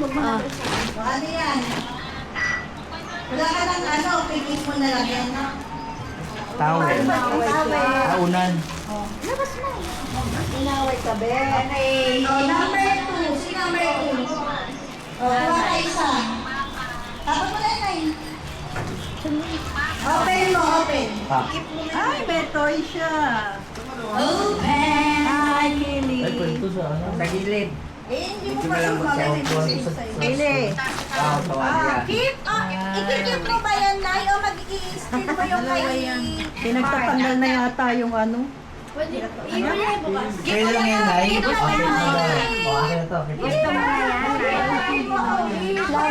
Ano yan? Wala ka ng ano, pigis mo na lang yan, no? Towel. Taunan. Labas mo. Inaway ka, be. Okay. Number 2. Si number 2. Kuha ka isa. Tapos mo na yun. Open mo, open. Ay, may toy siya. Open! Ay, Kili. Ay, kwento sa ano? Sa gilid. Hindi mo pa yung Kili. Keep, ikikip mo ba yan, Nay? O mag-i-steal mo yung kay... Pinagtatanggal na yata yung ano. Kaya lang yan, Nay. Keep mo Okay, yan, okay. Nay. Okay na to. Gusto mo na yan, Nay? Number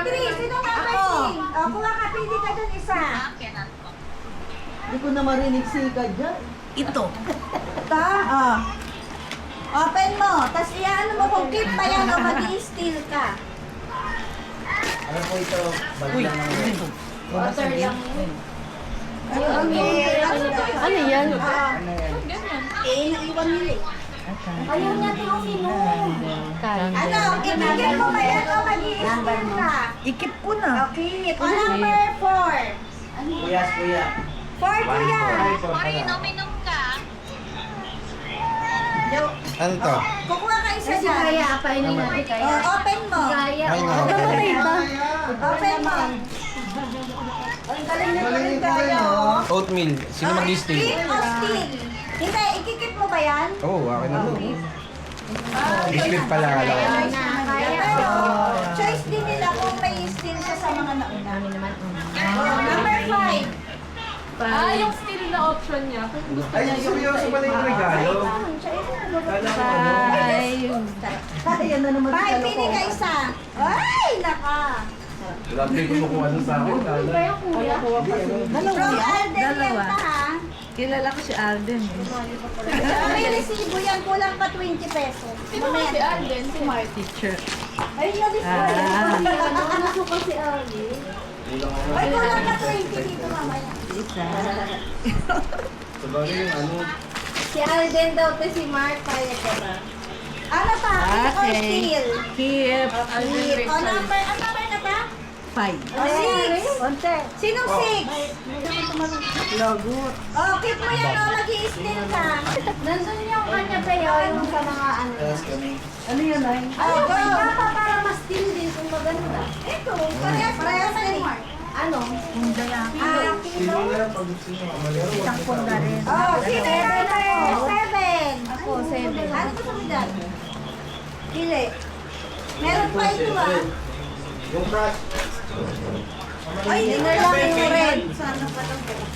3. Sino number 3? O, kuha ka, pili ka dun isa. Hindi ko na marinig si Ika dyan. Ito. Open mo. Tapos iyaano mo kung keep pa yan o mag-i-steal ka. Ano po ito? Bagla ng Water lang. Ano yan? Naiwan nila eh. Ayaw niya tingin mo. Ano? Ikikip mo ba yan o mag-i-steal ka? Ikip ko na. Okay. O number 4. Kuya, kuya. 4 kuya. Inom ka. Ano to? Kukuha ka isa Si dyan. Kaya, painin natin O, Kaya. open mo. Kaya. Ay, no. Namatay ba? Open mo. Ang galing na galing kaya. Oatmeal. Sino mag-steal? Keep o steal? Hindi, ikikip mo ba yan? Oo, akin na to. Biscuit pala ka lang. Pero, choice din nila kung may steal siya sa mga nauna. Number 5. Yung still na option niya. Kung gusto Ay, seryoso pala yung regalo. Kala ko ano. Yan na naman. 5, pili ka isa. Ay, naka. Grabe ko kung ano sa akin. Kala. From Alden yan pa ha. Kilala ko si Alden. May resibo yan, kulang pa 20 pesos. sino ba si Alden? Si Mark. Teacher. Ay, na-display. Nasuka si Alden. Ay, kulang pa 20 dito mamaya. Sabagay yung ano. Si Alden daw to si Mark. Kaya ka ba? Ano pa? Keep or steal? Keep. Keep. O, number na ba? 5. O, 6. Sinong 6? Lagot. O, keep mo yan o, mag-i-steal ka. Nandun yung kanya pa yun sa mga ano. Ano yun, Ay? O, go. Para mas steal din kung maganda. Ito, parehas na rin. Ano? Kunda yan. Kilo? Sino na pag gusto nyo? Malaro. Isang kunda rin. Oh, sino yung number 7? Ako, 7. Ano gusto mo dyan? Pili. Meron pa ito ah. Yung crush. Ay, hindi ko lang yung red.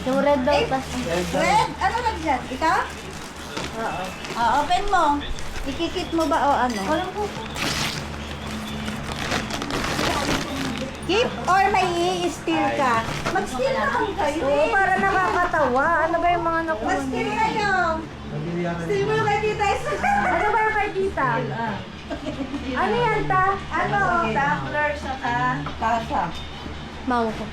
Yung red daw tas. Red? Ano lang dyan? Ito? Oo. Open mo. Ikikit mo ba o ano? Walang pupo. Keep or may i-steal ka? Mag-steal naman kayo Oo, para nakakatawa. Ano ba yung mga nakuha Mag-steal kayo. Steal mo kay Tita Esther. Ano ba yung kay tita? Ano yan, ta? Ano? Tumbler sa kasa. Mau ko.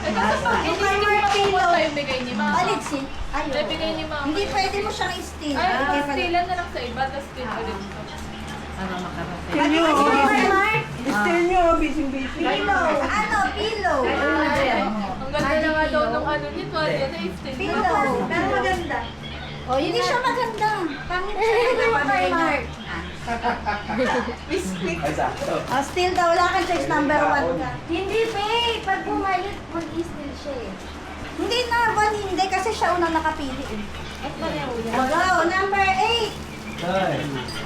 Eh, kasi pa, hindi Kay ko Martino. makuha yung bigay ni Mama. Paligsin. Ayun. Ay, bigay ni Mama. Hindi pwede mo siyang i-steal. Ay, stealan na lang sa iba, tapos steal ulit. Para makarating. Mag-i-steal Mark. Still nyo, busy-busy. Pillow. Ano? Pillow. Ang ganda na nga daw nung ano nito, ano na steal. Pillow. Pero maganda. O, Hindi siya maganda. Pangit siya. Hindi mo kay Mark. Ay, sakto. Still daw. Wala kang choice number 1 ka. Hindi, babe. Pag bumalik, mag-steal siya eh. Hindi na. 1 hindi kasi siya unang nakapili. At pareho yan. Go. Number 8. Ay.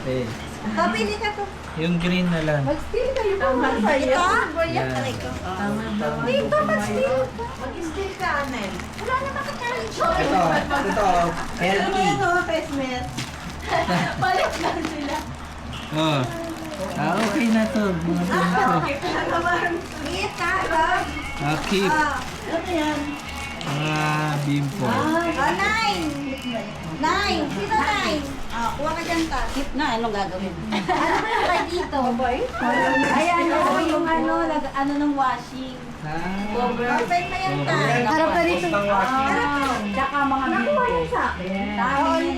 Eh, Papili ka to. yung green na lang. Mag-steal kayo pa. Ito? Yan. Dito. Mag-steal. Mag-steal ka, Anel. Wala naman ka challenge. Ito. Healthy. Pesmet? Balik lang sila. Oh. Okay na to. Mga ganito. Eat ka. Go. Keep. Ano yan? Bimpo. 9. 9. Sino 9? Kuha ka dyan ta. Keep na, anong gagawin? Ano ba yung kay dito? Ayan, yung ano ng washing. Open mo yan ta. Harap ka dito. Tsaka mga Nakuha yan sa akin.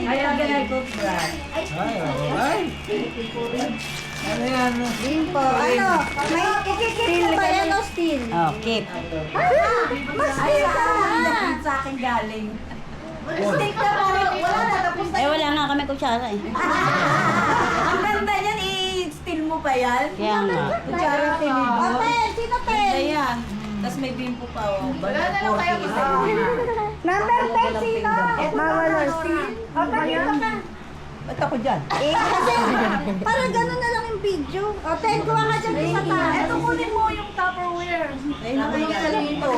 Kaya ganun ko, Brad. Ay, alright. Ano yan? Dimpo. Ano? May ikikip mo ba yan o steel? Oh, keep. Mas steel ka na. Sa akin galing. Stick na ba? Wala na. Tapos na. Ay, wala nga kami kutsara eh. Ang ganda niyan, i-steel mo pa yan? Kaya nga. Kutsara tinidor. Open! Sino ten? Ayan. Tapos may bimpo pa oh. Wala na lang kayo Number 10, sino? Bawal o steel? Open, dito ka. Ba't ako dyan? Eh, kasi parang gano'n na lang yung video. O, ten, kuha ka dyan isa pa. Eto kunin mo yung Tupperware. Ay, nakailan ito.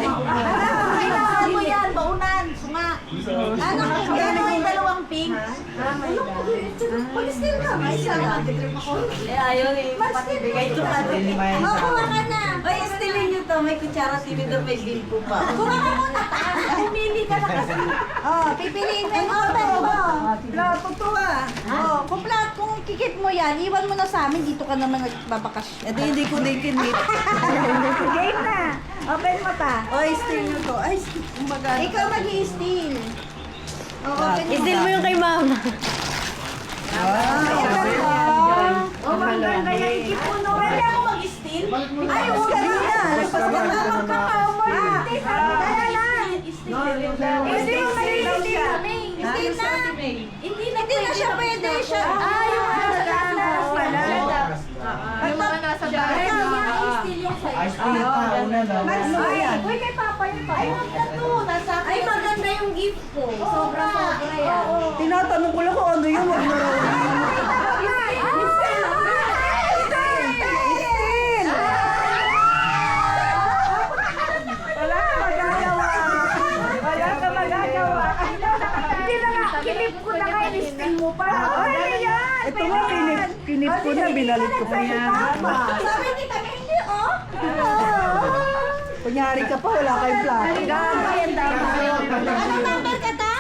Kailangan mo yan, baunan, sunga. Ano, yan mo yung dalawang pink. Mag-steal ka, may isa lang. Eh, ayaw eh. Patibigay ito pa. O, kuha ka na. Ay, stealin nyo to. May kutsara tinidor, may bimpo pa. Kuha ka muna. Pumili ka na kasi. O, pipiliin mo yung open mo. Plato to ah. O, kung kikip mo yan, iwan mo na sa amin. Dito ka naman nagbabakasyon. Ito hindi ko nakinit. Game na. Open mo pa. Ay, steal nyo to. Ay, kumbaga. Ikaw mag-i-steal. O, open mo. I-steal mo yung kay mama. Oh, maganda yan. Ikip mo no. Pwede ako mag-steal? Ay, huwag ka na. Lagpas ka na. Magkakaumol. Dala na. Hindi mo mag-steal kami. Steal na. Hindi na siya pwede. Siya. Yung last pala. Yung mga nasa bahay. I-steal yung sa'yo. Ice cream pa, una lang. Uy, kay Papa yun pa. Ay, wag na to. Nasa akin. Ay, maganda yung gift ko. Sobra-sobra yan. Tinatanong ko lang kung ano yun. Wag mo raw. Wala ka magagawa. Wala ka magagawa. Hindi na nga, kinip ko na kayo, in-steal mo pa. Ay, yan! Ito nga, kinip ko na, binalik ko pa yan. Sabi ni kami, hindi, oh. Kunyari ka pa, wala kayong plato. Anong number ka ta?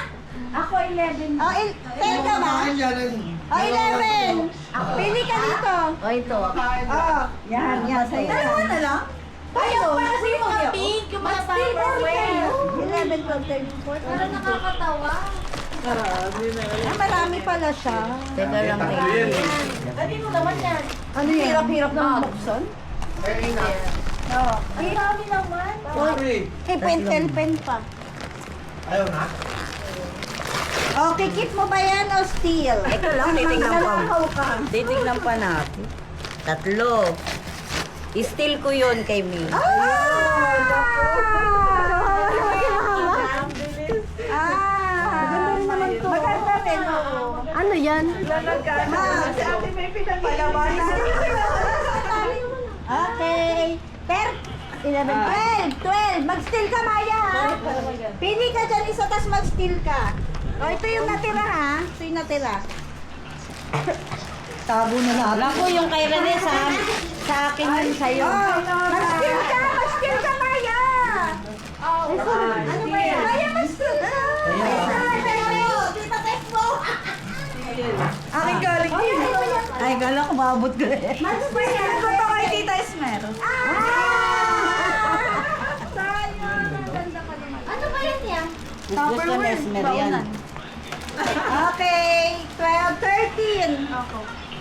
Ako, 11. Oh, 10 ka ba? Oh, 11. Pili ka dito. O, ito. Oh, yan, sa'yo. Dalawa na lang? Ayaw pa kasi yung mga pink, yung mga Tupperware. 11, 12, 13, 14. Parang nakakatawa. Marami pala siya. Teka lang, teka. Ano mo naman yan? Ano yan? Hirap-hirap na buksan. Oo. Ang dami naman. Eh, pen pa. Ayaw na? Okay, keep mo ba yan o steal? Ito lang, titignan ko. Nanakaw ka. Titignan pa natin. 3. I-steal ko yun kay Mi. Maganda rin naman to. Maganda rin, oo. Ano yan? Ma, si ate may pinagpalabanan. Okay. 11, 12. Mag-steal ka, Maya, ha? Pili ka dyan isa, tas mag-steal ka. O, ito yung natira, ha? Ito yung natira. Tabo na lahat. Ako yung kay Rene sa akin yun sa'yo. Mag-steal ka! Mag-steal ka, Maya! Ano ba yan? Maya, mag-steal ka! Tita Tesmo! Akin galing din. Ay, gala ko maabot ko eh. Mag-steal ko to kay Tita Esmer. Ano ba yan yan? Gusto na Esmer yan. Okay, 12, 13.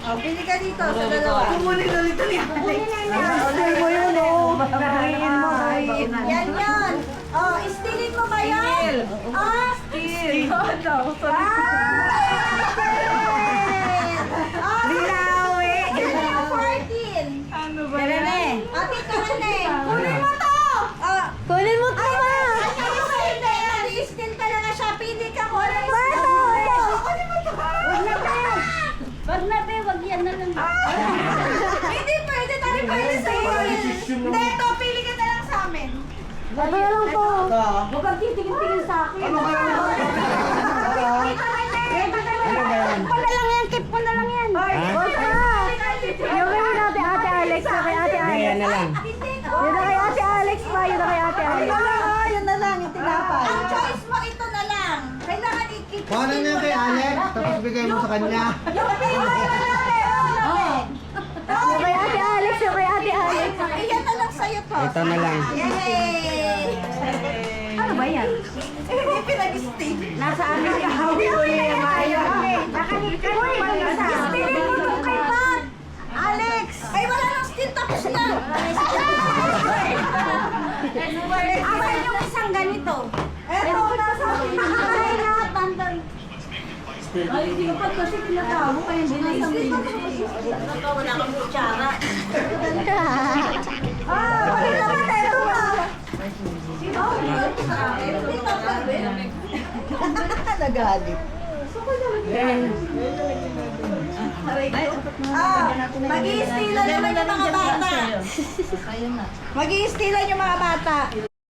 O, pili ka dito sa dalawa. Kumunin ulit ulit. Steal mo yun, o. Bahiin mo, bahiin. Yan yun. O, istilin mo ba yan? Steal. Binawi. 14. Ano ba yan? Ate ka Rene. Kunin mo to. Kunin mo to ba? Hindi, steal ka lang siya. Pili ka. Kunin mo to. Kunin mo to. Wag na, be. Wag yan na lang. Hindi pwede. Tari pwede sa'yo. Hindi, ito. Pili ka na lang sa amin. Sabi na lang po. Huwag kang titigil-tigil sa akin. Ano ba yan? Keep mo na lang yan. Keep mo na lang yan. Huwag ka. Yung kay natin Ate Alex. Yung kay Ate Alex. Yan na lang. Yun na kay Ate Alex pa. Yun na kay Ate Alex. Yun na lang, yung tinapay. Ang choice mo, ito na lang. Kailangan i-keep. Kuha na niya kay Alex, tapos bigay mo sa kanya. Yung pili na lang. Yung kay Ate Alex. Yung kay Ate Alex. Iyan na lang sa'yo to. Ito na lang. Yay! Ano ba yan? Hindi pinag-stick. Nasa amin yung hawin ko yung maayo. Nakanit ka naman. Stick mo to kay Pat. Alex! Tapos na. Asan yung isang ganito? Eto, nasa akin. Ay, lahat nandun. Ay, hindi ka pa kasi pinatamo kaya hindi na sa Wala kang kutsara. Ah, balik naman tayo ba? Nagalit. Mag-i-stealan naman yung mga bata. Mag-i-stealan yung mga bata.